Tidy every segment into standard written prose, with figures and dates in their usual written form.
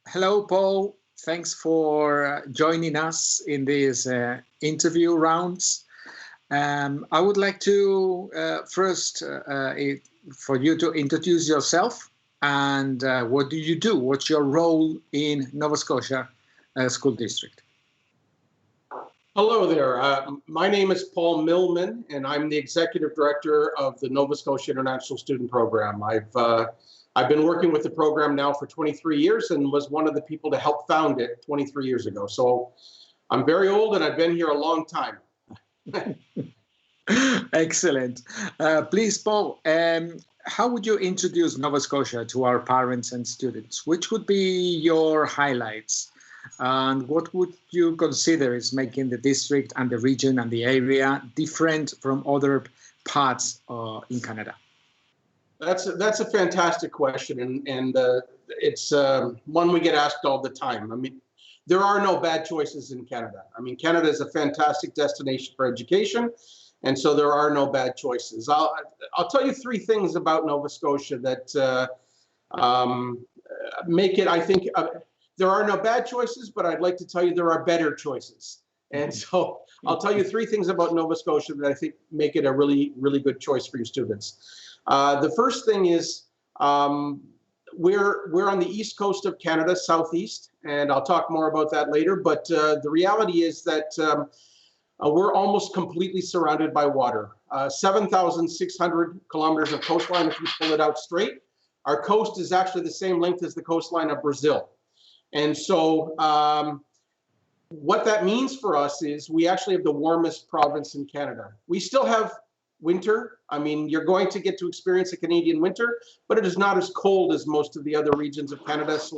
Hello, Paul. Thanks for joining us in these interview rounds. I would like to for you to introduce yourself and what do you do? What's your role in Nova Scotia School District? Hello there. My name is Paul Millman, and I'm the Executive Director of the Nova Scotia International Student Program. I've been working with the program now for 23 years and was one of the people to help found it 23 years ago. So I'm very old and I've been here a long time. Excellent. Please, Paul, how would you introduce Nova Scotia to our parents and students? Which would be your highlights? And what would you consider is making the district and the region and the area different from other parts in Canada? That's a fantastic question, and it's one we get asked all the time. I mean, there are no bad choices in Canada. I mean, Canada is a fantastic destination for education, and so there are no bad choices. I'll tell you three things about Nova Scotia that make it, I think, there are no bad choices, but I'd like to tell you there are better choices. And so I'll tell you three things about Nova Scotia that I think make it a really, really good choice for your students. The first thing is we're on the east coast of Canada, southeast, and I'll talk more about that later. But the reality is that we're almost completely surrounded by water. 7,600 kilometers of coastline if you pull it out straight. Our coast is actually the same length as the coastline of Brazil. And so what that means for us is we actually have the warmest province in Canada. We still have winter. I mean, you're going to get to experience a Canadian winter, but it is not as cold as most of the other regions of Canada, so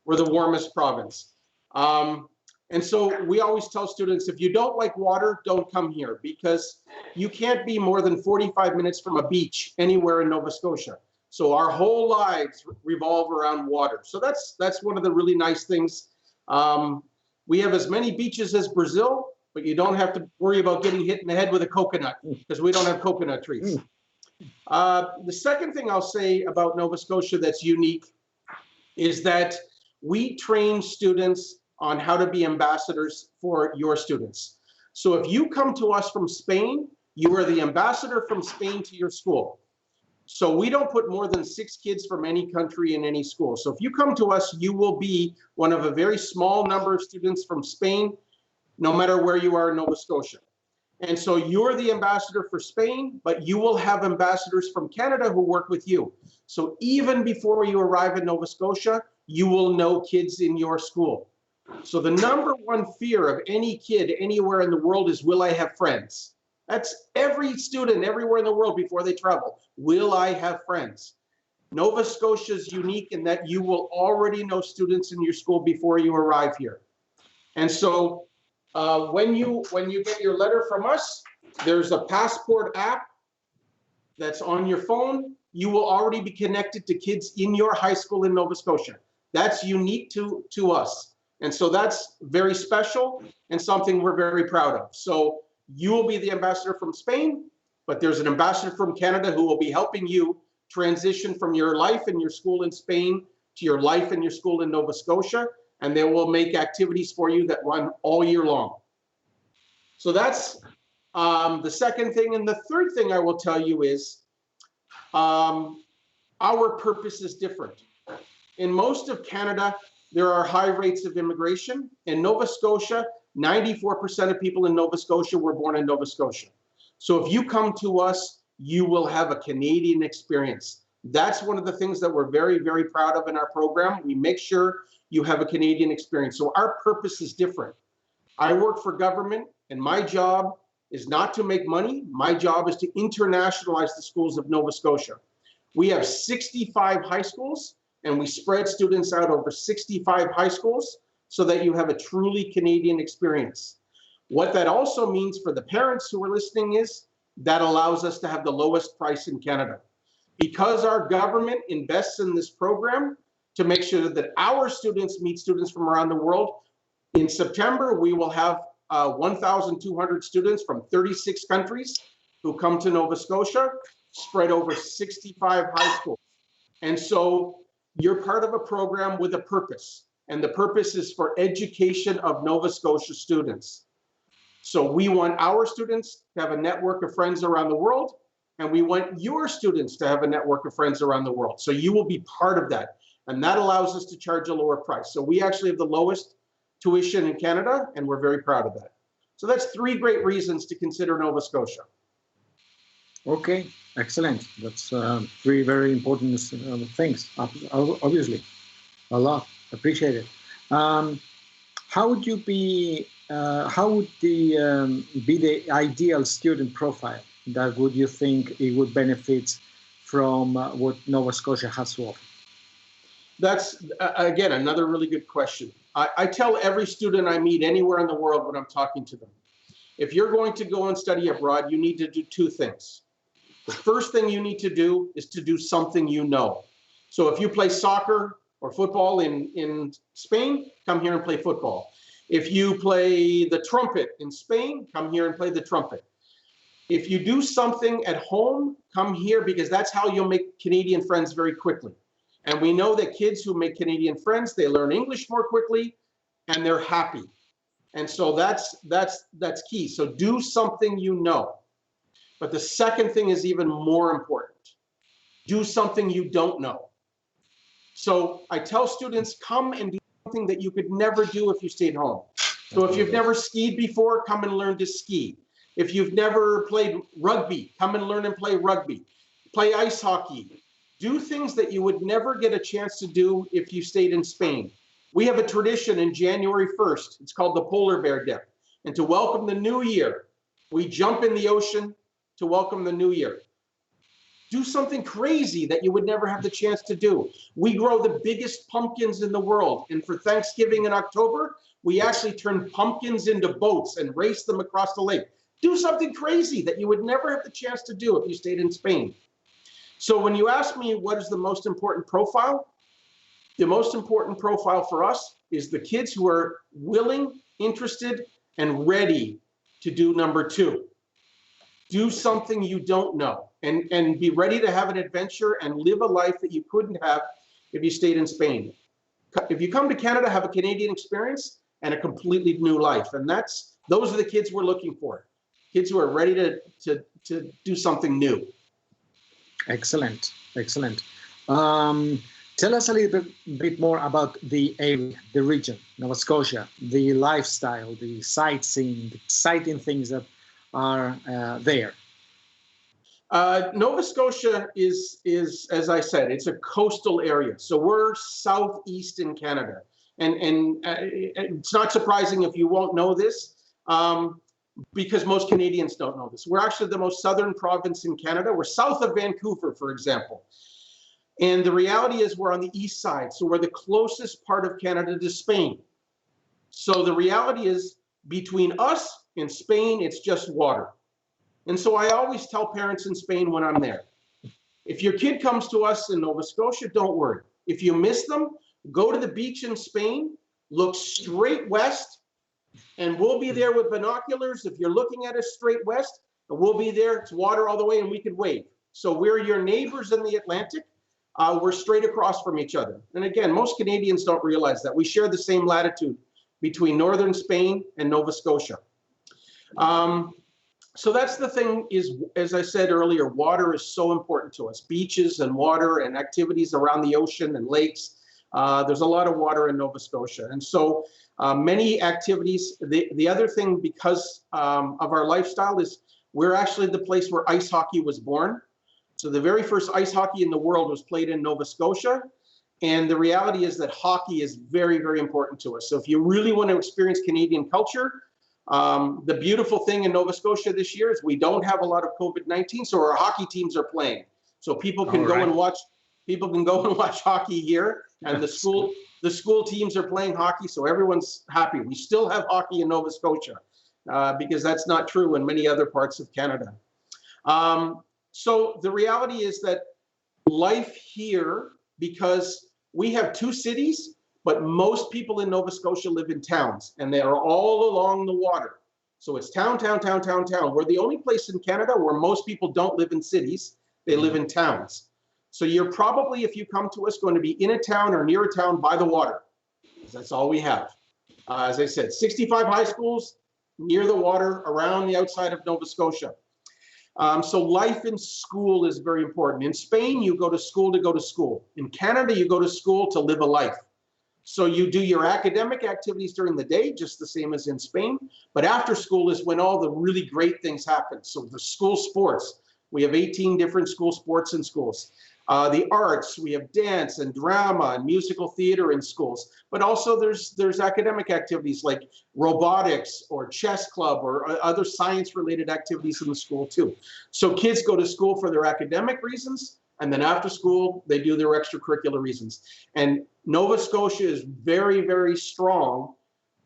we're the warmest province. And so we always tell students, if you don't like water, don't come here, because you can't be more than 45 minutes from a beach anywhere in Nova Scotia. So our whole lives revolve around water. So that's one of the really nice things. We have as many beaches as Brazil, but you don't have to worry about getting hit in the head with a coconut because we don't have coconut trees. The second thing I'll say about Nova Scotia that's unique is that we train students on how to be ambassadors for your students. So if you come to us from Spain, you are the ambassador from Spain to your school. So we don't put more than 6 kids from any country in any school. So if you come to us, you will be one of a very small number of students from Spain, no matter where you are in Nova Scotia. And so you're the ambassador for Spain, but you will have ambassadors from Canada who work with you. So even before you arrive in Nova Scotia, you will know kids in your school. So the number one fear of any kid anywhere in the world is, will I have friends? That's every student everywhere in the world before they travel. Will I have friends? Nova Scotia is unique in that you will already know students in your school before you arrive here. And so when you get your letter from us, there's a passport app that's on your phone. You will already be connected to kids in your high school in Nova Scotia. That's unique to us. And so that's very special and something we're very proud of. So you will be the ambassador from Spain, but there's an ambassador from Canada who will be helping you transition from your life in your school in Spain to your life in your school in Nova Scotia, and they will make activities for you that run all year long. So that's the second thing. And the third thing I will tell you is our purpose is different. In most of Canada, there are high rates of immigration. In Nova Scotia, 94% of people in Nova Scotia were born in Nova Scotia. So if you come to us, you will have a Canadian experience. That's one of the things that we're very, very proud of in our program. We make sure you have a Canadian experience. So our purpose is different. I work for government, and my job is not to make money. My job is to internationalize the schools of Nova Scotia. We have 65 high schools, and we spread students out over 65 high schools so that you have a truly Canadian experience. What that also means for the parents who are listening is that allows us to have the lowest price in Canada. Because our government invests in this program to make sure that our students meet students from around the world, in September, we will have 1,200 students from 36 countries who come to Nova Scotia, spread over 65 high schools. And so you're part of a program with a purpose, and the purpose is for education of Nova Scotia students. So we want our students to have a network of friends around the world, and we want your students to have a network of friends around the world. So you will be part of that, and that allows us to charge a lower price. So we actually have the lowest tuition in Canada, and we're very proud of that. So that's 3 great reasons to consider Nova Scotia. Okay, excellent. That's 3 very important things, obviously. A lot. Appreciate it. How would you be? How would be the ideal student profile that would you think it would benefit from what Nova Scotia has to offer? That's, again, another really good question. I tell every student I meet anywhere in the world when I'm talking to them, if you're going to go and study abroad, you need to do 2 things. The first thing you need to do is to do something you know. So if you play soccer or football in Spain, come here and play football. If you play the trumpet in Spain, come here and play the trumpet. If you do something at home, come here, because that's how you'll make Canadian friends very quickly. And we know that kids who make Canadian friends, they learn English more quickly and they're happy. And so that's key. So do something you know. But the second thing is even more important. Do something you don't know. So I tell students, come and do something that you could never do if you stayed home. So if you've never skied before, come and learn to ski. If you've never played rugby, come and learn and play rugby. Play ice hockey. Do things that you would never get a chance to do if you stayed in Spain. We have a tradition in January 1st. It's called the polar bear dip. And to welcome the new year, we jump in the ocean to welcome the new year. Do something crazy that you would never have the chance to do. We grow the biggest pumpkins in the world. And for Thanksgiving in October, we actually turn pumpkins into boats and race them across the lake. Do something crazy that you would never have the chance to do if you stayed in Spain. So when you ask me what is the most important profile, the most important profile for us is the kids who are willing, interested, and ready to do number 2. Do something you don't know, and be ready to have an adventure and live a life that you couldn't have if you stayed in Spain. If you come to Canada, have a Canadian experience and a completely new life. And those are the kids we're looking for. Kids who are ready to do something new. Excellent, excellent. Tell us a little bit more about the area, the region, Nova Scotia, the lifestyle, the sightseeing, the exciting things that are there. Nova Scotia is, as I said, it's a coastal area. So we're southeast in Canada. And it's not surprising if you won't know this, because most Canadians don't know this. We're actually the most southern province in Canada. We're south of Vancouver, for example. And the reality is we're on the east side. So we're the closest part of Canada to Spain. So the reality is between us and Spain, it's just water. And so I always tell parents in Spain when I'm there, if your kid comes to us in Nova Scotia, don't worry. If you miss them, go to the beach in Spain, look straight west, and we'll be there with binoculars. If you're looking at us straight west, we'll be there. It's water all the way, and we can wave. So we're your neighbors in the Atlantic. We're straight across from each other. And again, most Canadians don't realize that. We share the same latitude between northern Spain and Nova Scotia. So that's the thing is, as I said earlier, water is so important to us. Beaches and water and activities around the ocean and lakes. There's a lot of water in Nova Scotia. And so many activities. The other thing, because of our lifestyle, is we're actually the place where ice hockey was born. So the very first ice hockey in the world was played in Nova Scotia. And the reality is that hockey is very, very important to us. So if you really want to experience Canadian culture, the beautiful thing in Nova Scotia this year is we don't have a lot of COVID-19, so our hockey teams are playing. So people can go and watch. People can go and watch hockey here, and the school teams are playing hockey, so everyone's happy. We still have hockey in Nova Scotia because that's not true in many other parts of Canada. So the reality is that life here, because we have 2 cities, but most people in Nova Scotia live in towns, and they are all along the water. So it's town, town, town, town, town. We're the only place in Canada where most people don't live in cities. They live in towns. So you're probably, if you come to us, going to be in a town or near a town by the water. That's all we have. As I said, 65 high schools near the water around the outside of Nova Scotia. So life in school is very important. In Spain, you go to school to go to school. In Canada, you go to school to live a life. So you do your academic activities during the day, just the same as in Spain. But after school is when all the really great things happen. So the school sports, we have 18 different school sports in schools. The arts, we have dance and drama and musical theater in schools. But also there's academic activities like robotics or chess club or other science-related activities in the school too. So kids go to school for their academic reasons, and then after school, they do their extracurricular reasons. And Nova Scotia is very, very strong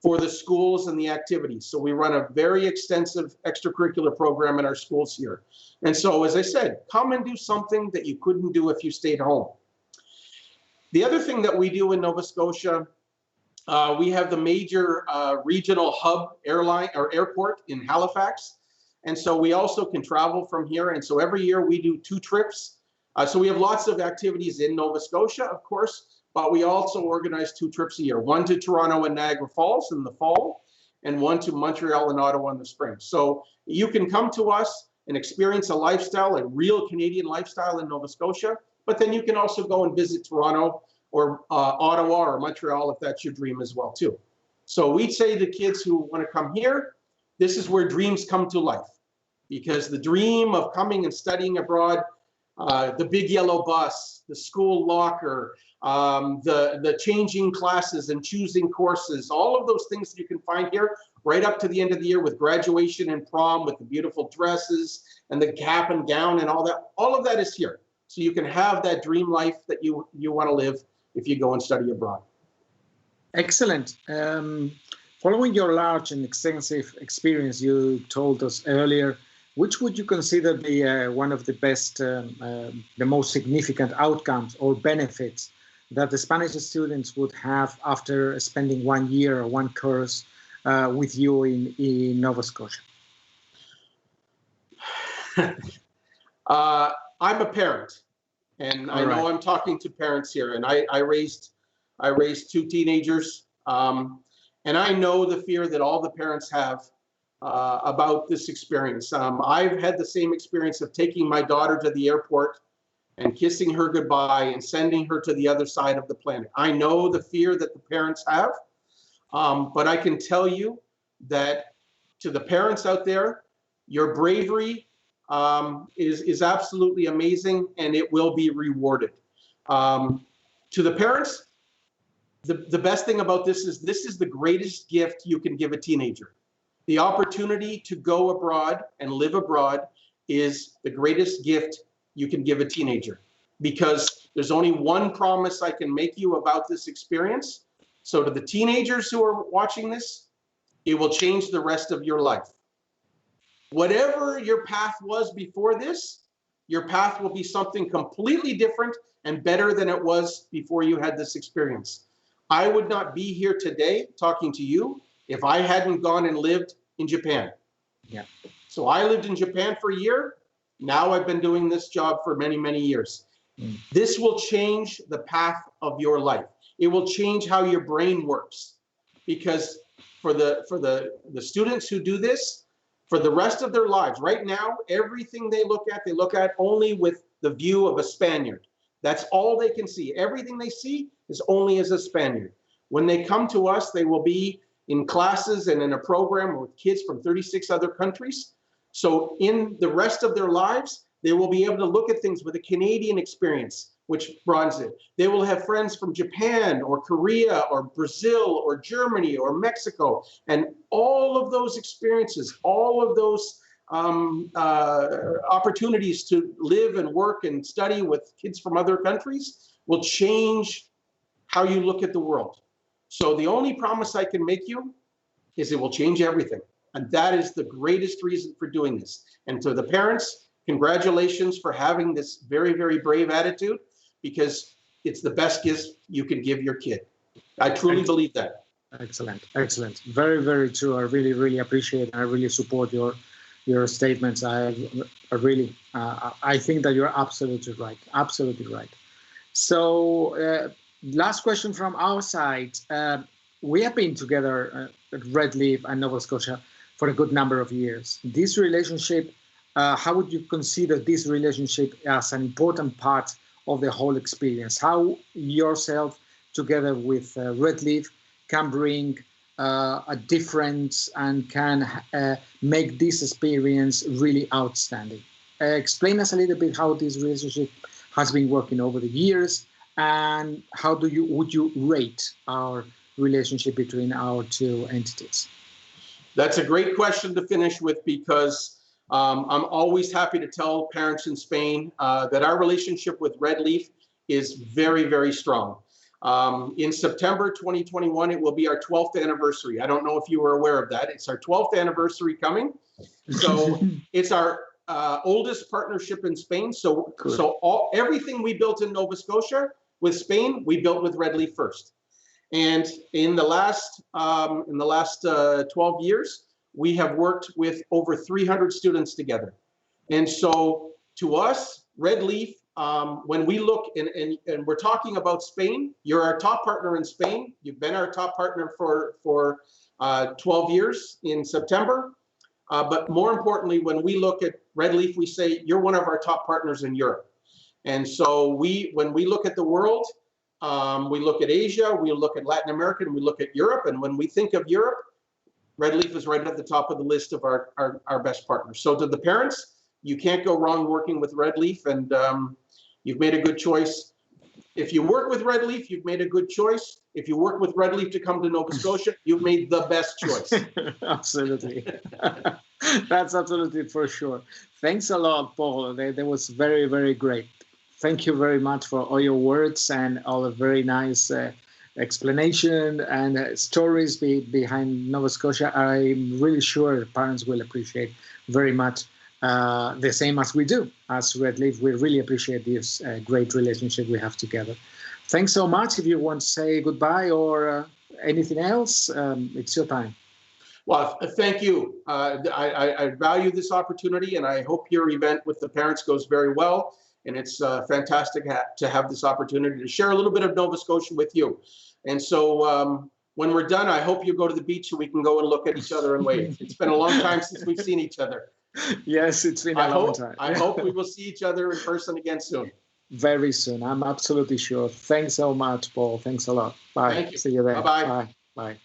for the schools and the activities. So we run a very extensive extracurricular program in our schools here. And so, as I said, come and do something that you couldn't do if you stayed home. The other thing that we do in Nova Scotia, we have the major regional hub airline or airport in Halifax. And so we also can travel from here. And so every year we do 2 trips. So we have lots of activities in Nova Scotia, of course, but we also organize 2 trips a year, one to Toronto and Niagara Falls in the fall, and one to Montreal and Ottawa in the spring. So you can come to us and experience a lifestyle, a real Canadian lifestyle in Nova Scotia, but then you can also go and visit Toronto or Ottawa or Montreal if that's your dream as well too. So we'd say to kids who want to come here, this is where dreams come to life, because the dream of coming and studying abroad, the big yellow bus, the school locker, the changing classes and choosing courses, all of those things that you can find here right up to the end of the year with graduation and prom with the beautiful dresses and the cap and gown and all of that is here. So you can have that dream life that you want to live if you go and study abroad. Excellent. Following your large and extensive experience you told us earlier, which would you consider be one of the best, the most significant outcomes or benefits that the Spanish students would have after spending 1 year or 1 course with you in Nova Scotia? I'm a parent, and I know I'm talking to parents here, and I raised 2 teenagers, and I know the fear that all the parents have about this experience. I've had the same experience of taking my daughter to the airport and kissing her goodbye and sending her to the other side of the planet. I know the fear that the parents have, but I can tell you that to the parents out there, your bravery is absolutely amazing, and it will be rewarded. To the parents, the best thing about this is the greatest gift you can give a teenager. The opportunity to go abroad and live abroad is the greatest gift you can give a teenager, because there's only one promise I can make you about this experience. So to the teenagers who are watching this, it will change the rest of your life. Whatever your path was before this, your path will be something completely different and better than it was before you had this experience. I would not be here today talking to you if I hadn't gone and lived in Japan. Yeah. So I lived in Japan for a year. Now I've been doing this job for many, many years. This will change the path of your life. It will change how your brain works, because for the students who do this, for the rest of their lives, right now, everything they look at only with the view of a Spaniard. That's all they can see. Everything they see is only as a Spaniard. When they come to us, they will be in classes and in a program with kids from 36 other countries. So in the rest of their lives, they will be able to look at things with a Canadian experience, which broadens it. They will have friends from Japan or Korea or Brazil or Germany or Mexico. And all of those experiences, all of those opportunities to live and work and study with kids from other countries will change how you look at the world. So the only promise I can make you is it will change everything. And that is the greatest reason for doing this. And to the parents, congratulations for having this very, very brave attitude, because it's the best gift you can give your kid. I truly believe that. Excellent, excellent. Very, very true. I really, really appreciate and I really support your statements. I really, I think that you're absolutely right. Absolutely right. So, last question from our side. We have been together at Red Leaf and Nova Scotia for a good number of years. This relationship, how would you consider this relationship as an important part of the whole experience? How yourself, together with Red Leaf, can bring a difference and can make this experience really outstanding? Explain us a little bit how this relationship has been working over the years, and how would you rate our relationship between our two entities? That's a great question to finish with, because I'm always happy to tell parents in Spain that our relationship with Red Leaf is very, very strong. In September 2021, it will be our 12th anniversary. I don't know if you were aware of that. It's our 12th anniversary coming. So it's our oldest partnership in Spain. So everything we built in Nova Scotia with Spain, we built with Red Leaf first. And in the last 12 years, we have worked with over 300 students together. And so to us, Red Leaf, when we look, and we're talking about Spain, you're our top partner in Spain. You've been our top partner for 12 years in September. But more importantly, when we look at Red Leaf, we say you're one of our top partners in Europe. And so when we look at the world, we look at Asia, we look at Latin America, and we look at Europe. And when we think of Europe, Red Leaf is right at the top of the list of our best partners. So to the parents, you can't go wrong working with Red Leaf, and you've made a good choice. If you work with Red Leaf, you've made a good choice. If you work with Red Leaf to come to Nova Scotia, you've made the best choice. Absolutely. That's absolutely for sure. Thanks a lot, Paul. That was very, very great. Thank you very much for all your words and all the very nice explanation and stories behind Nova Scotia. I'm really sure parents will appreciate very much the same as we do as Red Leaf. We really appreciate this great relationship we have together. Thanks so much. If you want to say goodbye or anything else, it's your time. Well, thank you. I value this opportunity, and I hope your event with the parents goes very well. And it's fantastic to have this opportunity to share a little bit of Nova Scotia with you. And so when we're done, I hope you go to the beach so we can go and look at each other and wave. It's been a long time since we've seen each other. Yes, it's been a long time. I hope we will see each other in person again soon. Very soon. I'm absolutely sure. Thanks so much, Paul. Thanks a lot. Bye. Thank you. See you there. Bye-bye. Bye. Bye.